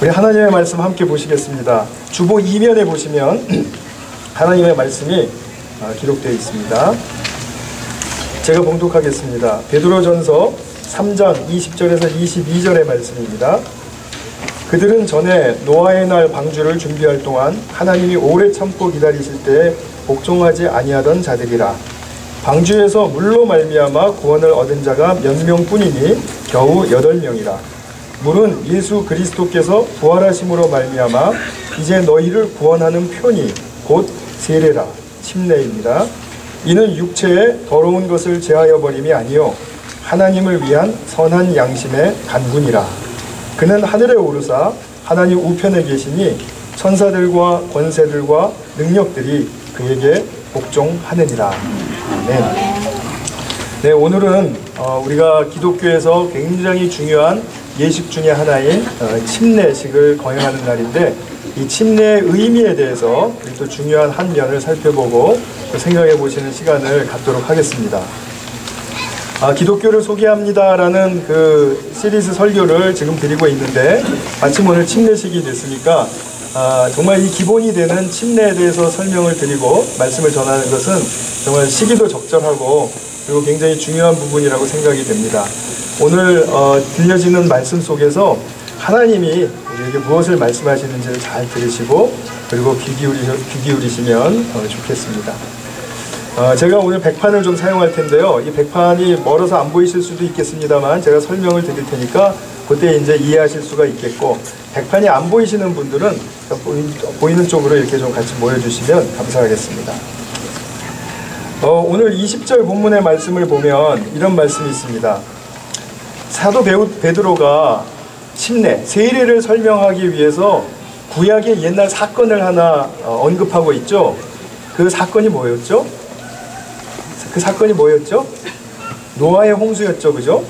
우리 하나님의 말씀 함께 보시겠습니다. 주보 2면에 보시면 하나님의 말씀이 기록되어 있습니다. 제가 봉독하겠습니다. 베드로전서 3장 20절에서 22절의 말씀입니다. 그들은 전에 노아의 날 방주를 준비할 동안 하나님이 오래 참고 기다리실 때에 복종하지 아니하던 자들이라. 방주에서 물로 말미암아 구원을 얻은 자가 몇 명뿐이니 겨우 8명이라. 물은 예수 그리스도께서 부활하심으로 말미암아 이제 너희를 구원하는 표니 곧 세례라 침례입니다. 이는 육체의 더러운 것을 제하여 버림이 아니요 하나님을 위한 선한 양심의 간군이라. 그는 하늘에 오르사 하나님 우편에 계시니 천사들과 권세들과 능력들이 그에게 복종하느니라. 네, 오늘은 우리가 기독교에서 굉장히 중요한 예식 중에 하나인 침례식을 거행하는 날인데, 이 침례의 의미에 대해서 또 중요한 한 면을 살펴보고 생각해 보시는 시간을 갖도록 하겠습니다. 기독교를 소개합니다라는 그 시리즈 설교를 지금 드리고 있는데, 마침 오늘 침례식이 됐으니까 정말 이 기본이 되는 침례에 대해서 설명을 드리고 말씀을 전하는 것은 정말 시기도 적절하고 그리고 굉장히 중요한 부분이라고 생각이 됩니다. 오늘 들려지는 말씀 속에서 하나님이 우리에게 무엇을 말씀하시는지를 잘 들으시고 그리고 귀 기울이시면 좋겠습니다. 제가 오늘 백판을 좀 사용할 텐데요. 이 백판이 멀어서 안 보이실 수도 있겠습니다만 제가 설명을 드릴 테니까 그때 이제 이해하실 수가 있겠고, 백판이 안 보이시는 분들은 보이는 쪽으로 이렇게 좀 같이 모여주시면 감사하겠습니다. 오늘 20절 본문의 말씀을 보면 이런 말씀이 있습니다. 사도 베드로가 침례, 세례를 설명하기 위해서 구약의 옛날 사건을 하나 언급하고 있죠. 그 사건이 뭐였죠? 노아의 홍수였죠. 그죠?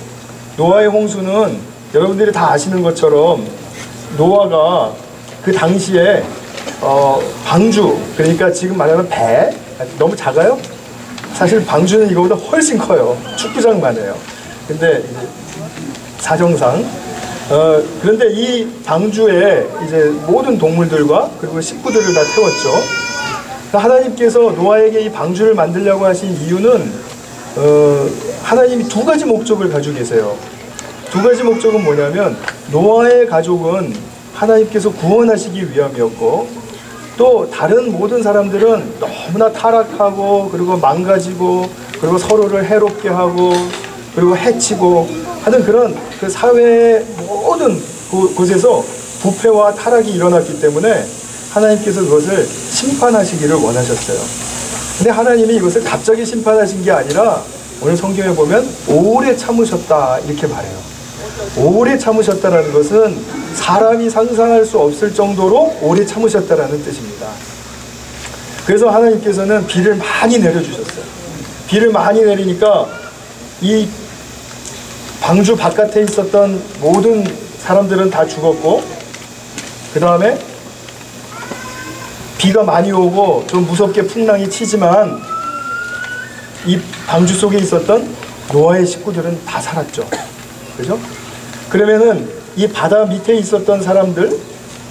노아의 홍수는 여러분들이 다 아시는 것처럼 노아가 그 당시에 방주, 그러니까 지금 말하는 배, 너무 작아요? 사실 방주는 이거보다 훨씬 커요. 축구장만 해요. 근데 이제 사정상 그런데 이 방주에 이제 모든 동물들과 그리고 식구들을 다 태웠죠. 하나님께서 노아에게 이 방주를 만들려고 하신 이유는 하나님이 두 가지 목적을 가지고 계세요. 두 가지 목적은 뭐냐면, 노아의 가족은 하나님께서 구원하시기 위함이었고, 또 다른 모든 사람들은 너무나 타락하고 그리고 망가지고 그리고 서로를 해롭게 하고 그리고 해치고 하는 그런 그 사회의 모든 곳에서 부패와 타락이 일어났기 때문에 하나님께서 그것을 심판하시기를 원하셨어요. 근데 하나님이 이것을 갑자기 심판하신 게 아니라 오늘 성경에 보면 오래 참으셨다 이렇게 말해요. 오래 참으셨다라는 것은 사람이 상상할 수 없을 정도로 오래 참으셨다라는 뜻입니다. 그래서 하나님께서는 비를 많이 내려주셨어요. 비를 많이 내리니까 이 방주 바깥에 있었던 모든 사람들은 다 죽었고, 그 다음에 비가 많이 오고 좀 무섭게 풍랑이 치지만 이 방주 속에 있었던 노아의 식구들은 다 살았죠. 그죠? 그러면은 이 바다 밑에 있었던 사람들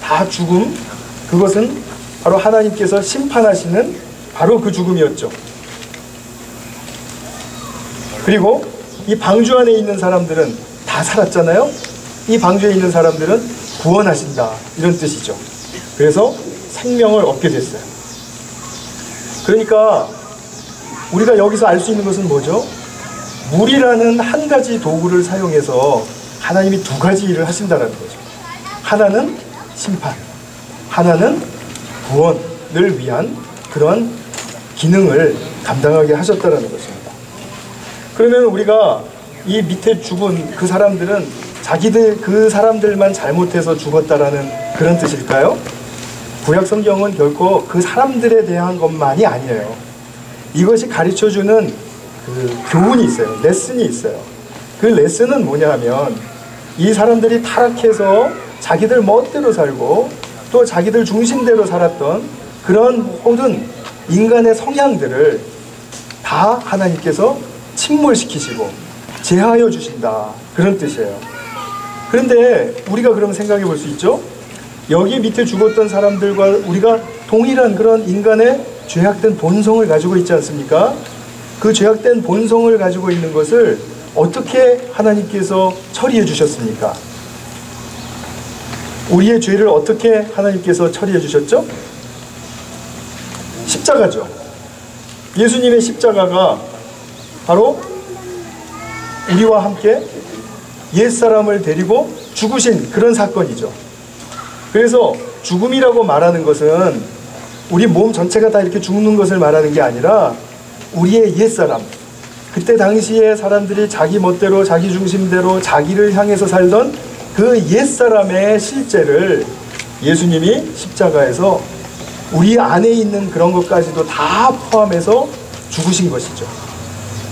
다 죽음, 그것은 바로 하나님께서 심판하시는 바로 그 죽음이었죠. 그리고 이 방주 안에 있는 사람들은 다 살았잖아요. 이 방주에 있는 사람들은 구원하신다 이런 뜻이죠. 그래서 생명을 얻게 됐어요. 그러니까 우리가 여기서 알 수 있는 것은 뭐죠? 물이라는 한 가지 도구를 사용해서 하나님이 두 가지 일을 하신다는 거죠. 하나는 심판, 하나는 구원을 위한 그런 기능을 감당하게 하셨다는 것입니다. 그러면 우리가 이 밑에 죽은 그 사람들은 그 사람들만 잘못해서 죽었다라는 그런 뜻일까요? 구약 성경은 결코 그 사람들에 대한 것만이 아니에요. 이것이 가르쳐주는 그 교훈이 있어요. 레슨이 있어요. 그 레슨은 뭐냐 하면, 이 사람들이 타락해서 자기들 멋대로 살고 또 자기들 중심대로 살았던 그런 모든 인간의 성향들을 다 하나님께서 침몰시키시고 제하여 주신다 그런 뜻이에요. 그런데 우리가 그러면 생각해 볼 수 있죠? 여기 밑에 죽었던 사람들과 우리가 동일한 그런 인간의 죄악된 본성을 가지고 있지 않습니까? 그 죄악된 본성을 가지고 있는 것을 어떻게 하나님께서 처리해 주셨습니까? 우리의 죄를 어떻게 하나님께서 처리해 주셨죠? 십자가죠. 예수님의 십자가가 바로 우리와 함께 옛사람을 데리고 죽으신 그런 사건이죠. 그래서 죽음이라고 말하는 것은 우리 몸 전체가 다 이렇게 죽는 것을 말하는 게 아니라 우리의 옛사람, 그때 당시에 사람들이 자기 멋대로 자기 중심대로 자기를 향해서 살던 그 옛사람의 실제를 예수님이 십자가에서 우리 안에 있는 그런 것까지도 다 포함해서 죽으신 것이죠.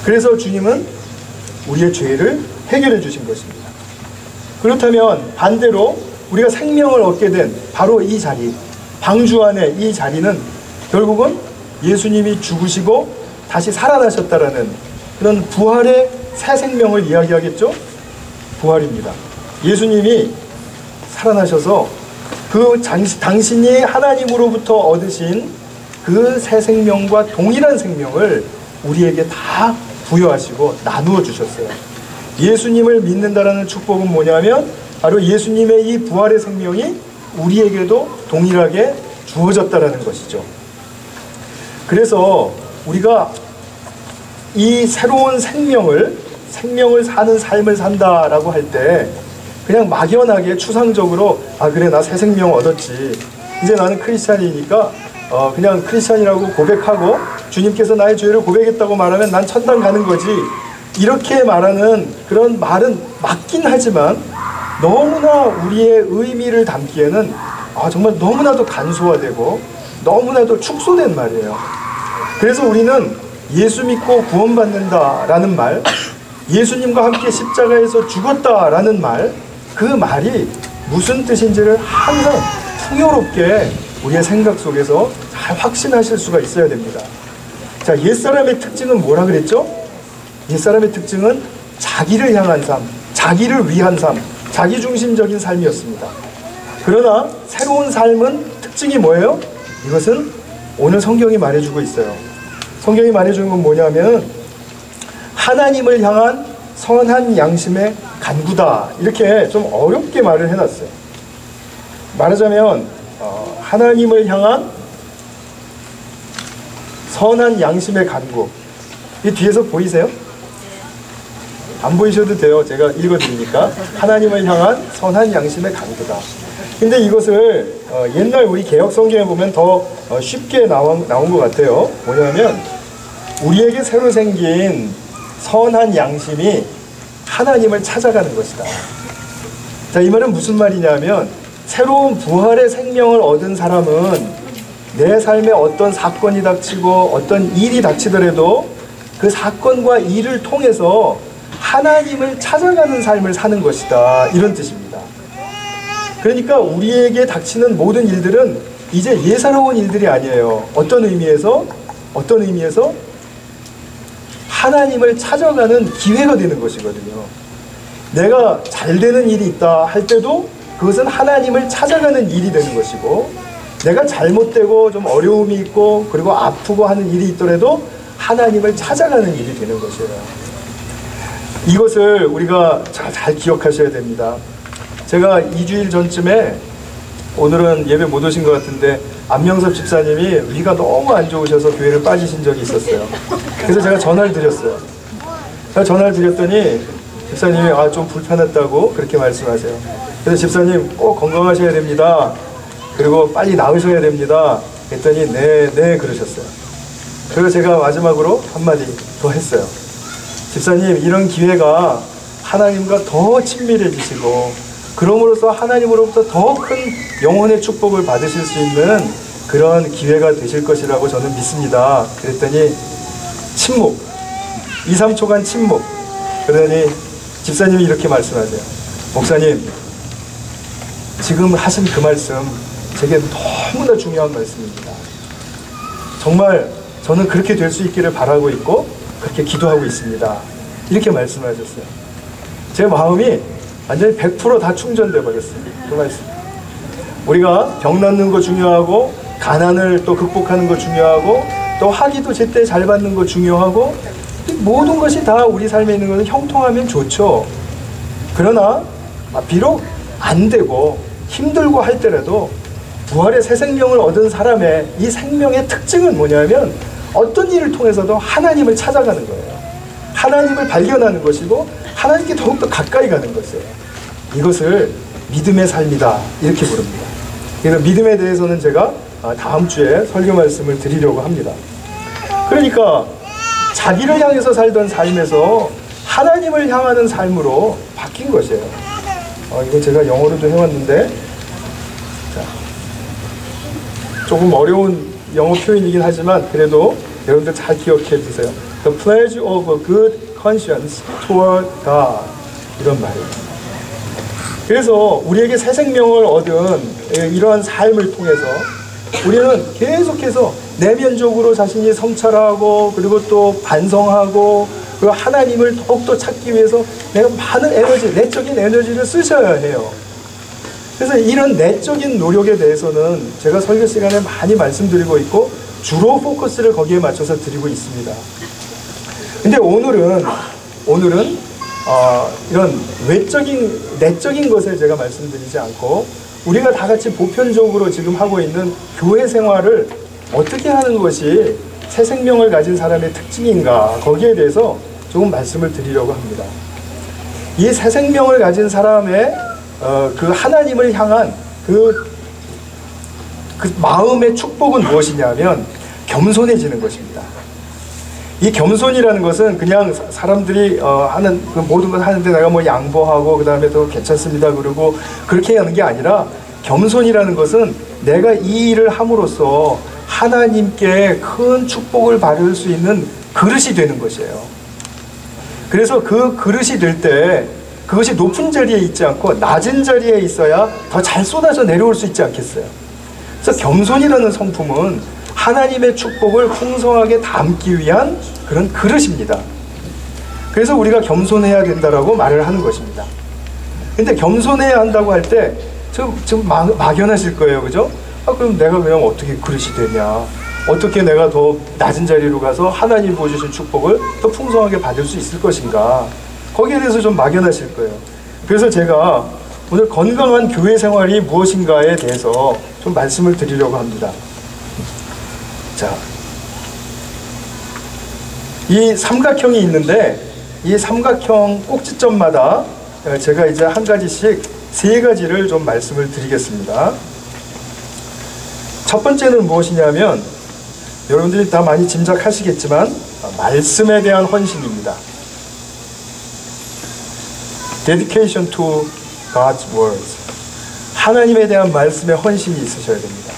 그래서 주님은 우리의 죄를 해결해 주신 것입니다. 그렇다면 반대로 우리가 생명을 얻게 된 바로 이 자리, 방주 안에 이 자리는 결국은 예수님이 죽으시고 다시 살아나셨다라는 그런 부활의 새 생명을 이야기하겠죠? 부활입니다. 예수님이 살아나셔서 그 당신이 하나님으로부터 얻으신 그 새 생명과 동일한 생명을 우리에게 다 부여하시고 나누어 주셨어요. 예수님을 믿는다라는 축복은 뭐냐면 바로 예수님의 이 부활의 생명이 우리에게도 동일하게 주어졌다라는 것이죠. 그래서 우리가 이 새로운 생명을 사는 삶을 산다라고 할 때 그냥 막연하게 추상적으로 아 그래 나 새 생명 얻었지 이제 나는 크리스찬이니까 그냥 크리스찬이라고 고백하고 주님께서 나의 죄를 고백했다고 말하면 난 천당 가는 거지 이렇게 말하는 그런 말은 맞긴 하지만 너무나 우리의 의미를 담기에는 정말 너무나도 간소화되고 너무나도 축소된 말이에요. 그래서 우리는 예수 믿고 구원받는다라는 말, 예수님과 함께 십자가에서 죽었다라는 말, 그 말이 무슨 뜻인지를 항상 풍요롭게 우리의 생각 속에서 잘 확신하실 수가 있어야 됩니다. 자, 옛사람의 특징은 뭐라 그랬죠? 옛사람의 특징은 자기를 향한 삶, 자기를 위한 삶, 자기중심적인 삶이었습니다. 그러나 새로운 삶은 특징이 뭐예요? 이것은 오늘 성경이 말해주고 있어요. 성경이 말해주는 건 뭐냐면 하나님을 향한 선한 양심의 간구다. 이렇게 좀 어렵게 말을 해놨어요. 말하자면 하나님을 향한 선한 양심의 간구. 이 뒤에서 보이세요? 안 보이셔도 돼요. 제가 읽어드리니까. 하나님을 향한 선한 양심의 간구다. 근데 이것을 옛날 우리 개혁 성경에 보면 더 쉽게 나온 것 같아요. 뭐냐면 우리에게 새로 생긴 선한 양심이 하나님을 찾아가는 것이다. 자, 이 말은 무슨 말이냐면 새로운 부활의 생명을 얻은 사람은 내 삶에 어떤 사건이 닥치고 어떤 일이 닥치더라도 그 사건과 일을 통해서 하나님을 찾아가는 삶을 사는 것이다. 이런 뜻입니다. 그러니까 우리에게 닥치는 모든 일들은 이제 예사로운 일들이 아니에요. 어떤 의미에서 하나님을 찾아가는 기회가 되는 것이거든요. 내가 잘 되는 일이 있다 할 때도 그것은 하나님을 찾아가는 일이 되는 것이고 내가 잘못되고 좀 어려움이 있고 그리고 아프고 하는 일이 있더라도 하나님을 찾아가는 일이 되는 것이에요. 이것을 우리가 잘 기억하셔야 됩니다. 제가 2주일 전쯤에 오늘은 예배 못 오신 것 같은데 안명섭 집사님이 위가 너무 안 좋으셔서 교회를 빠지신 적이 있었어요. 그래서 제가 전화를 드렸어요. 제가 전화를 드렸더니 집사님이 좀 불편했다고 그렇게 말씀하세요. 그래서 집사님 꼭 건강하셔야 됩니다. 그리고 빨리 나으셔야 됩니다. 했더니 네 그러셨어요. 그래서 제가 마지막으로 한마디 더 했어요. 집사님 이런 기회가 하나님과 더 친밀해지시고 그럼으로써 하나님으로부터 더 큰 영혼의 축복을 받으실 수 있는 그런 기회가 되실 것이라고 저는 믿습니다. 그랬더니 침묵 2-3초간 침묵. 그러더니 집사님이 이렇게 말씀하세요. 목사님 지금 하신 그 말씀 제게 너무나 중요한 말씀입니다. 정말 저는 그렇게 될 수 있기를 바라고 있고 그렇게 기도하고 있습니다. 이렇게 말씀하셨어요. 제 마음이 완전히 100% 다 충전돼 버렸어요. 그 말씀. 우리가 병 낫는 거 중요하고, 가난을 또 극복하는 거 중요하고, 또 학위도 제때 잘 받는 거 중요하고, 모든 것이 다 우리 삶에 있는 것은 형통하면 좋죠. 그러나 비록 안 되고 힘들고 할 때라도 부활의 새 생명을 얻은 사람의 이 생명의 특징은 뭐냐면 어떤 일을 통해서도 하나님을 찾아가는 거예요. 하나님을 발견하는 것이고 하나님께 더욱더 가까이 가는 것이에요. 이것을 믿음의 삶이다 이렇게 부릅니다. 그래서 믿음에 대해서는 제가 다음 주에 설교 말씀을 드리려고 합니다. 그러니까 자기를 향해서 살던 삶에서 하나님을 향하는 삶으로 바뀐 것이에요. 이거 제가 영어로도 해왔는데, 자, 조금 어려운 영어 표현이긴 하지만 그래도 여러분들 잘 기억해 주세요. The pledge of a good conscience toward God, 이런 말이에요. 그래서 우리에게 새 생명을 얻은 이러한 삶을 통해서 우리는 계속해서 내면적으로 자신이 성찰하고, 그리고 또 반성하고, 그리고 하나님을 더욱더 찾기 위해서 내가 많은 에너지, 내적인 에너지를 쓰셔야 해요. 그래서 이런 내적인 노력에 대해서는 제가 설교 시간에 많이 말씀드리고 있고 주로 포커스를 거기에 맞춰서 드리고 있습니다. 근데 오늘은 이런 내적인 것을 제가 말씀드리지 않고 우리가 다 같이 보편적으로 지금 하고 있는 교회 생활을 어떻게 하는 것이 새 생명을 가진 사람의 특징인가, 거기에 대해서 조금 말씀을 드리려고 합니다. 이 새 생명을 가진 사람의 그 하나님을 향한 그 마음의 축복은 무엇이냐면 겸손해지는 것입니다. 이 겸손이라는 것은 그냥 사람들이 하는 그 모든 걸 하는데 내가 뭐 양보하고 그 다음에 또 괜찮습니다 그러고 그렇게 하는 게 아니라, 겸손이라는 것은 내가 이 일을 함으로써 하나님께 큰 축복을 받을 수 있는 그릇이 되는 것이에요. 그래서 그 그릇이 될 때 그것이 높은 자리에 있지 않고 낮은 자리에 있어야 더 잘 쏟아져 내려올 수 있지 않겠어요? 그래서 겸손이라는 성품은 하나님의 축복을 풍성하게 담기 위한 그런 그릇입니다. 그래서 우리가 겸손해야 된다라고 말을 하는 것입니다. 근데 겸손해야 한다고 할 때 좀 막연하실 거예요. 그죠? 그럼 내가 그냥 어떻게 그릇이 되냐? 어떻게 내가 더 낮은 자리로 가서 하나님 보여주신 축복을 더 풍성하게 받을 수 있을 것인가? 거기에 대해서 좀 막연하실 거예요. 그래서 제가 오늘 건강한 교회 생활이 무엇인가에 대해서 좀 말씀을 드리려고 합니다. 자, 이 삼각형이 있는데 이 삼각형 꼭지점마다 제가 이제 한 가지씩 3가지를 좀 말씀을 드리겠습니다. 첫 번째는 무엇이냐면 여러분들이 다 많이 짐작하시겠지만 말씀에 대한 헌신입니다. Dedication to God's words. 하나님에 대한 말씀에 헌신이 있으셔야 됩니다.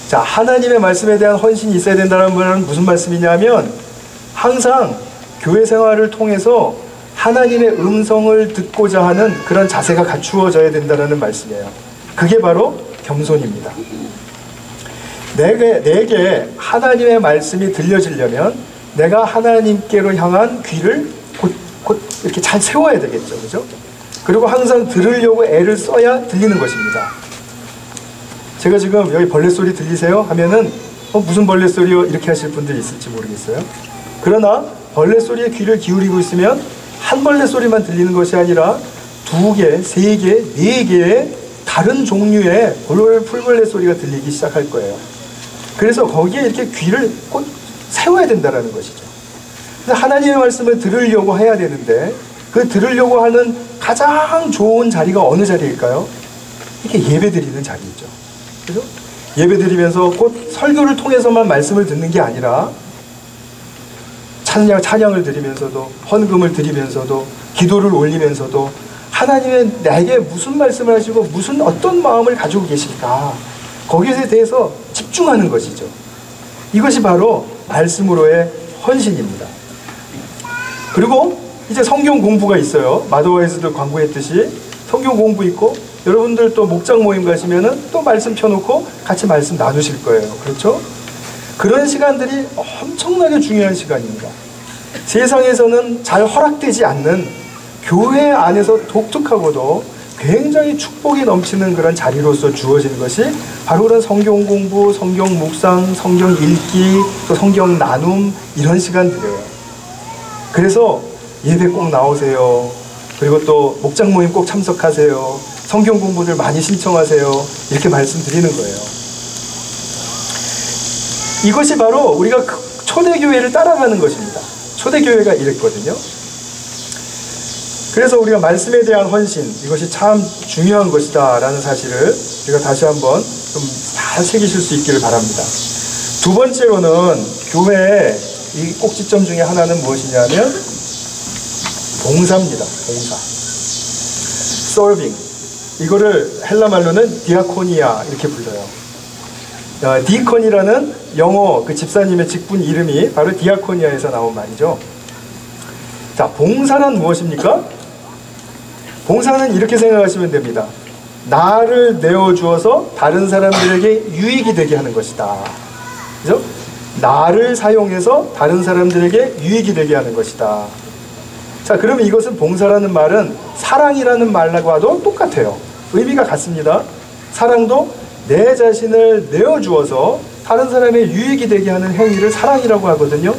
자, 하나님의 말씀에 대한 헌신이 있어야 된다는 말은 무슨 말씀이냐면 항상 교회 생활을 통해서 하나님의 음성을 듣고자 하는 그런 자세가 갖추어져야 된다는 말씀이에요. 그게 바로 겸손입니다. 내게 하나님의 말씀이 들려지려면 내가 하나님께로 향한 귀를 곧 이렇게 잘 세워야 되겠죠. 그죠? 그리고 항상 들으려고 애를 써야 들리는 것입니다. 제가 지금 여기 벌레 소리 들리세요? 하면은 무슨 벌레 소리요? 이렇게 하실 분들이 있을지 모르겠어요. 그러나 벌레 소리에 귀를 기울이고 있으면 한 벌레 소리만 들리는 것이 아니라 2개, 3개, 4개의 다른 종류의 풀벌레 소리가 들리기 시작할 거예요. 그래서 거기에 이렇게 귀를 꼭 세워야 된다는 것이죠. 그래서 하나님의 말씀을 들으려고 해야 되는데 그 들으려고 하는 가장 좋은 자리가 어느 자리일까요? 이렇게 예배드리는 자리이죠. 그죠? 예배드리면서 곧 설교를 통해서만 말씀을 듣는 게 아니라 찬양을 드리면서도 헌금을 드리면서도 기도를 올리면서도 하나님의 내게 무슨 말씀을 하시고 무슨 어떤 마음을 가지고 계실까, 거기에 대해서 집중하는 것이죠. 이것이 바로 말씀으로의 헌신입니다. 그리고 이제 성경 공부가 있어요. 마더와이즈도 광고했듯이 성경 공부 있고, 여러분들 또 목장 모임 가시면은 또 말씀 켜놓고 같이 말씀 나누실 거예요. 그렇죠? 그런 시간들이 엄청나게 중요한 시간입니다. 세상에서는 잘 허락되지 않는 교회 안에서 독특하고도 굉장히 축복이 넘치는 그런 자리로서 주어진 것이 바로 그런 성경 공부, 성경 묵상, 성경 읽기, 또 성경 나눔 이런 시간들이에요. 그래서 예배 꼭 나오세요. 그리고 또 목장 모임 꼭 참석하세요. 성경 공부를 많이 신청하세요. 이렇게 말씀드리는 거예요. 이것이 바로 우리가 초대교회를 따라가는 것입니다. 초대교회가 이랬거든요. 그래서 우리가 말씀에 대한 헌신, 이것이 참 중요한 것이다 라는 사실을 우리가 다시 한번 좀 잘 새기실 수 있기를 바랍니다. 두 번째로는 교회의 이 꼭지점 중에 하나는 무엇이냐면 봉사입니다. 봉사. serving. 이거를 헬라 말로는 디아코니아 이렇게 불러요. 디콘이라는 영어 그 집사님의 직분 이름이 바로 디아코니아에서 나온 말이죠. 자, 봉사란 무엇입니까? 봉사는 이렇게 생각하시면 됩니다. 나를 내어주어서 다른 사람들에게 유익이 되게 하는 것이다. 그죠? 나를 사용해서 다른 사람들에게 유익이 되게 하는 것이다. 자, 그러면 이것은 봉사라는 말은 사랑이라는 말과도 똑같아요. 의미가 같습니다. 사랑도 내 자신을 내어주어서 다른 사람의 유익이 되게 하는 행위를 사랑이라고 하거든요.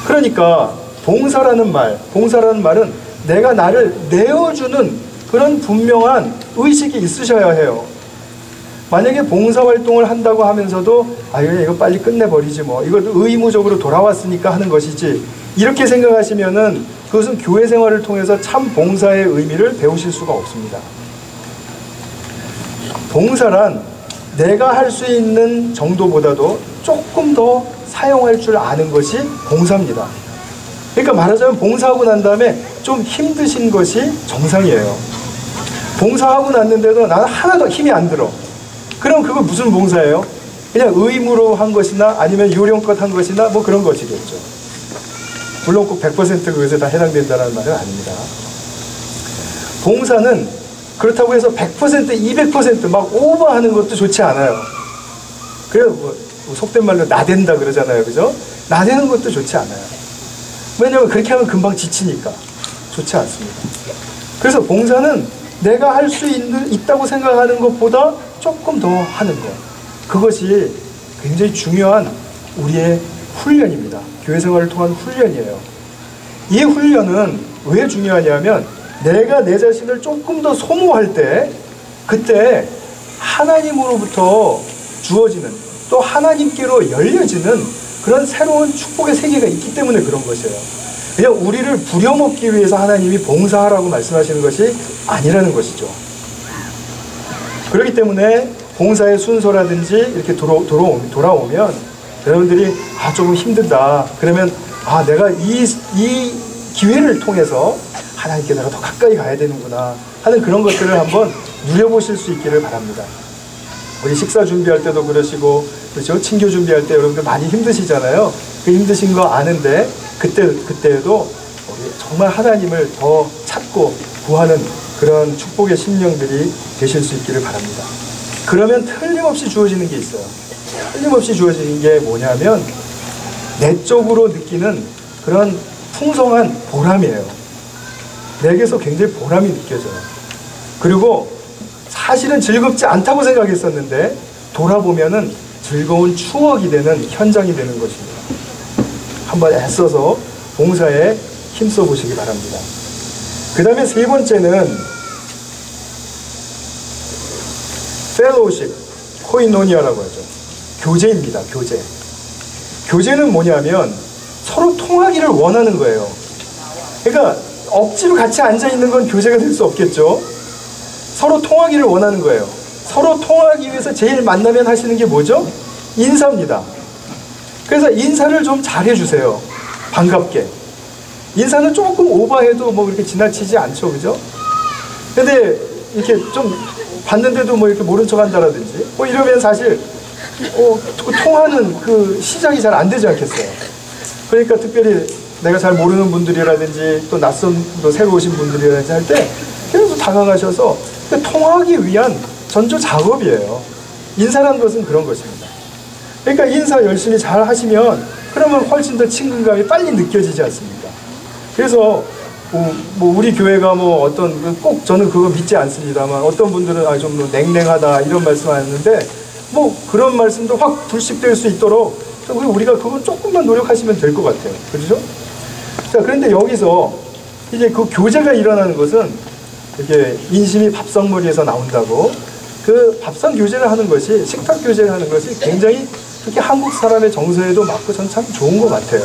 그러니까 봉사라는 말은 내가 나를 내어주는 그런 분명한 의식이 있으셔야 해요. 만약에 봉사활동을 한다고 하면서도 이거 빨리 끝내버리지 뭐, 이거 의무적으로 돌아왔으니까 하는 것이지, 이렇게 생각하시면은 그것은 교회 생활을 통해서 참 봉사의 의미를 배우실 수가 없습니다. 봉사란 내가 할 수 있는 정도보다도 조금 더 사용할 줄 아는 것이 봉사입니다. 그러니까 말하자면 봉사하고 난 다음에 좀 힘드신 것이 정상이에요. 봉사하고 났는데도 나는 하나도 힘이 안 들어. 그럼 그거 무슨 봉사예요? 그냥 의무로 한 것이나 아니면 요령껏 한 것이나 뭐 그런 것이겠죠. 물론 꼭 100% 그것에 다 해당된다는 말은 아닙니다. 봉사는 그렇다고 해서 100%, 200% 막 오버하는 것도 좋지 않아요. 그래서 뭐 속된 말로 나댄다 그러잖아요. 그죠? 나대는 것도 좋지 않아요. 왜냐하면 그렇게 하면 금방 지치니까 좋지 않습니다. 그래서 봉사는 내가 할 수 있다고 생각하는 것보다 조금 더 하는 것, 그것이 굉장히 중요한 우리의 훈련입니다. 교회 생활을 통한 훈련이에요. 이 훈련은 왜 중요하냐면 내가 내 자신을 조금 더 소모할 때, 그때 하나님으로부터 주어지는, 또 하나님께로 열려지는 그런 새로운 축복의 세계가 있기 때문에 그런 것이에요. 그냥 우리를 부려먹기 위해서 하나님이 봉사하라고 말씀하시는 것이 아니라는 것이죠. 그렇기 때문에 봉사의 순서라든지 이렇게 돌아오면 여러분들이 조금 힘들다 그러면 내가 이 기회를 통해서 하나님께 내가 더 가까이 가야 되는구나 하는 그런 것들을 한번 누려보실 수 있기를 바랍니다. 우리 식사 준비할 때도 그러시고, 그렇죠? 친교 준비할 때 여러분들 많이 힘드시잖아요. 그 힘드신 거 아는데 그때에도 우리 정말 하나님을 더 찾고 구하는 그런 축복의 심령들이 되실 수 있기를 바랍니다. 그러면 틀림없이 주어지는 게 있어요. 틀림없이 주어지는 게 뭐냐면 내적으로 느끼는 그런 풍성한 보람이에요. 내게서 굉장히 보람이 느껴져요. 그리고 사실은 즐겁지 않다고 생각했었는데 돌아보면은 즐거운 추억이 되는 현장이 되는 것입니다. 한번 애써서 봉사에 힘써 보시기 바랍니다. 그 다음에 세 번째는 fellowship, 코이노니아라고 하죠. 교제입니다. 교제. 교제는 뭐냐면 서로 통하기를 원하는 거예요. 그러니까 억지로 같이 앉아있는 건 교제가 될 수 없겠죠. 서로 통하기를 원하는 거예요. 서로 통하기 위해서 제일 만나면 하시는 게 뭐죠? 인사입니다. 그래서 인사를 좀 잘해주세요. 반갑게. 인사는 조금 오버해도 뭐 그렇게 지나치지 않죠. 그죠? 근데 이렇게 좀 봤는데도 뭐 이렇게 모른 척 한다라든지 뭐 이러면 사실 통하는 그 시작이 잘 안 되지 않겠어요. 그러니까 특별히 내가 잘 모르는 분들이라든지 또 낯선 또 새로 오신 분들이라든지 할 때 계속 다가가셔서 통하기 위한 전조 작업이에요. 인사라는 것은 그런 것입니다. 그러니까 인사 열심히 잘 하시면 그러면 훨씬 더 친근감이 빨리 느껴지지 않습니까? 그래서 뭐 우리 교회가 뭐 어떤 꼭 저는 그거 믿지 않습니다만 어떤 분들은 좀 냉랭하다 이런 말씀하셨는데 뭐 그런 말씀도 확 불식될 수 있도록 우리가 그건 조금만 노력하시면 될 것 같아요. 그렇죠? 자, 그런데 여기서 이제 그 교제가 일어나는 것은 이렇게 인심이 밥상머리에서 나온다고 그 밥상 교제를 하는 것이 식탁 교제를 하는 것이 굉장히 특히 한국 사람의 정서에도 맞고 전 참 좋은 것 같아요.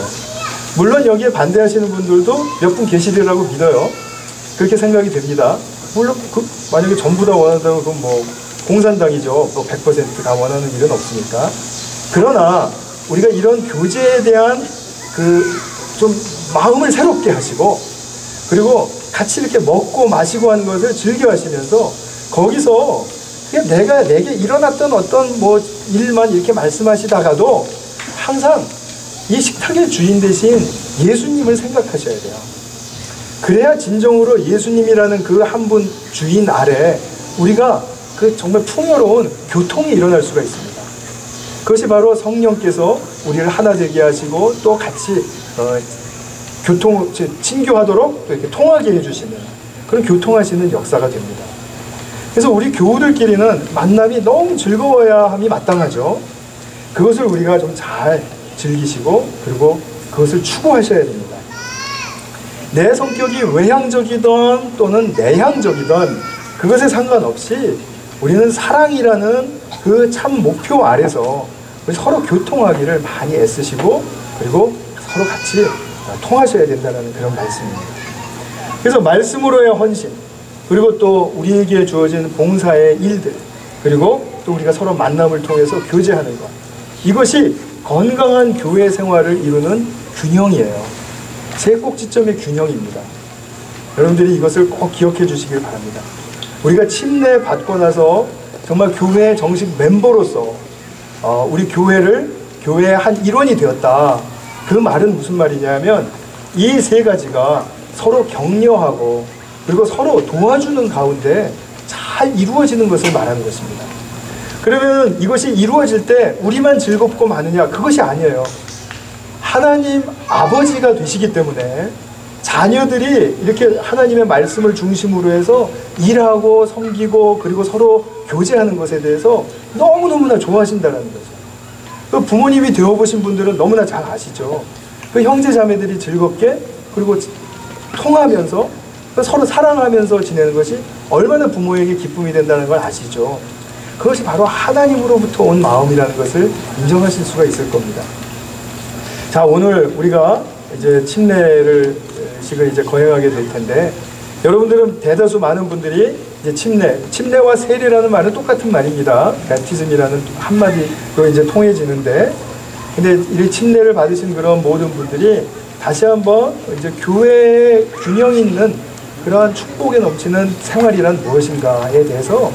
물론 여기에 반대하시는 분들도 몇 분 계시리라고 믿어요. 그렇게 생각이 됩니다. 물론 만약에 전부 다 원한다면 그건 뭐 공산당이죠. 뭐 100%다 원하는 일은 없으니까. 그러나 우리가 이런 교제에 대한 그 좀 마음을 새롭게 하시고 그리고 같이 이렇게 먹고 마시고 하는 것을 즐겨 하시면서 거기서 그냥 내게 일어났던 어떤 뭐 일만 이렇게 말씀하시다가도 항상 이 식탁의 주인 대신 예수님을 생각하셔야 돼요. 그래야 진정으로 예수님이라는 그 한 분 주인 아래 우리가 그 정말 풍요로운 교통이 일어날 수가 있습니다. 그것이 바로 성령께서 우리를 하나 되게 하시고 또 같이 친교하도록 또 이렇게 통하게 해주시는 그런 교통하시는 역사가 됩니다. 그래서 우리 교우들끼리는 만남이 너무 즐거워야 함이 마땅하죠. 그것을 우리가 좀 잘 즐기시고 그리고 그것을 추구하셔야 됩니다. 내 성격이 외향적이든 또는 내향적이든 그것에 상관없이 우리는 사랑이라는 그 참 목표 아래서 우리 서로 교통하기를 많이 애쓰시고 그리고 서로 같이 통하셔야 된다는 그런 말씀입니다. 그래서 말씀으로의 헌신 그리고 또 우리에게 주어진 봉사의 일들 그리고 또 우리가 서로 만남을 통해서 교제하는 것 이것이 건강한 교회 생활을 이루는 균형이에요. 제 꼭지점의 균형입니다. 여러분들이 이것을 꼭 기억해 주시길 바랍니다. 우리가 침례 받고 나서 정말 교회 정식 멤버로서 우리 교회의 한 일원이 되었다. 그 말은 무슨 말이냐면 이 세 가지가 서로 격려하고 그리고 서로 도와주는 가운데 잘 이루어지는 것을 말하는 것입니다. 그러면 이것이 이루어질 때 우리만 즐겁고 마느냐 그것이 아니에요. 하나님 아버지가 되시기 때문에 자녀들이 이렇게 하나님의 말씀을 중심으로 해서 일하고 섬기고 그리고 서로 교제하는 것에 대해서 너무너무나 좋아하신다는 거죠. 그 부모님이 되어보신 분들은 너무나 잘 아시죠. 그 형제 자매들이 즐겁게 그리고 통하면서 서로 사랑하면서 지내는 것이 얼마나 부모에게 기쁨이 된다는 걸 아시죠. 그것이 바로 하나님으로부터 온 마음이라는 것을 인정하실 수가 있을 겁니다. 자, 오늘 우리가 이제 침례식을 이제 거행하게 될 텐데 여러분들은 대다수 많은 분들이 이제 침례와 세례라는 말은 똑같은 말입니다. 베티즘이라는 한마디로 이제 통해지는데 근데 이 침례를 받으신 그런 모든 분들이 다시 한번 이제 교회의 균형 있는 그러한 축복에 넘치는 생활이란 무엇인가에 대해서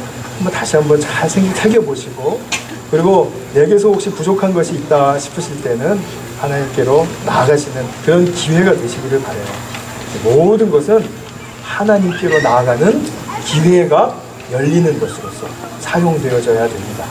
다시 한번 잘 새겨보시고 그리고 내게서 혹시 부족한 것이 있다 싶으실 때는 하나님께로 나아가시는 그런 기회가 되시기를 바라요. 모든 것은 하나님께로 나아가는 기회가 열리는 것으로서 사용되어져야 됩니다.